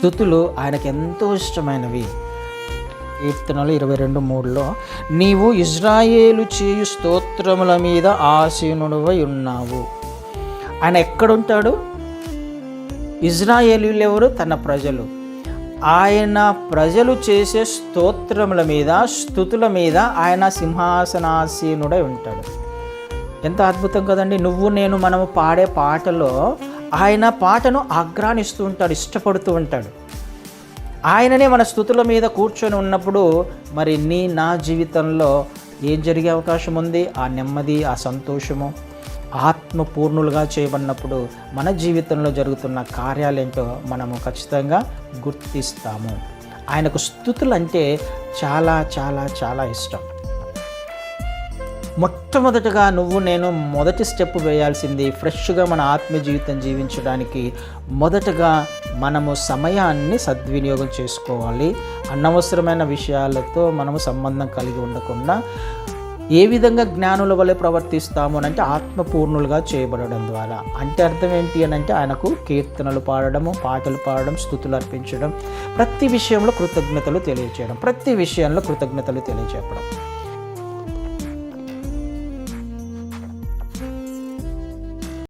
స్తుతులు ఆయనకు ఎంతో ఇష్టమైనవి. కీర్తనలు 22:3లో నీవు ఇజ్రాయేలు చేయు స్తోత్రముల మీద ఆసీనుడవై ఉన్నావు. ఆయన ఎక్కడుంటాడు? ఇజ్రాయేలీయులు ఎవరు? తన ప్రజలు. ఆయన ప్రజలు చేసే స్తోత్రముల మీద, స్తుతుల మీద ఆయన సింహాసనాసీనుడై ఉంటాడు. ఎంత అద్భుతం కదండి. నువ్వు నేను మనము పాడే పాటలో ఆయన పాటను ఆగ్రానిస్తూ ఉంటాడు, ఇష్టపడుతూ ఉంటాడు. ఆయననే మన స్తుతుల మీద కూర్చొని ఉన్నప్పుడు మరి నా జీవితంలో ఏం జరిగే అవకాశం ఉంది? ఆ నెమ్మది, ఆ సంతోషము, ఆత్మపూర్ణులుగా చేయబడినప్పుడు మన జీవితంలో జరుగుతున్న కార్యాలేంటో మనము ఖచ్చితంగా గుర్తిస్తాము. ఆయనకు స్తుతులు అంటే చాలా చాలా చాలా ఇష్టం. మొట్టమొదటగా నువ్వు నేను మొదటి స్టెప్ వేయాల్సింది ఫ్రెష్గా మన ఆత్మీయ జీవితం జీవించడానికి మొదటగా మనము సమయాన్ని సద్వినియోగం చేసుకోవాలి. అనవసరమైన విషయాలతో మనము సంబంధం కలిగి ఉండకుండా ఏ విధంగా జ్ఞానుల వలె ప్రవర్తిస్తాము అని అంటే ఆత్మపూర్ణులుగా చేయబడడం ద్వారా. అంటే అర్థం ఏంటి అని అంటే ఆయనకు కీర్తనలు పాడడము, పాటలు పాడడం, స్తుతులు అర్పించడం, ప్రతి విషయంలో కృతజ్ఞతలు తెలియచేయడం, ప్రతి విషయంలో కృతజ్ఞతలు తెలియచేయడం.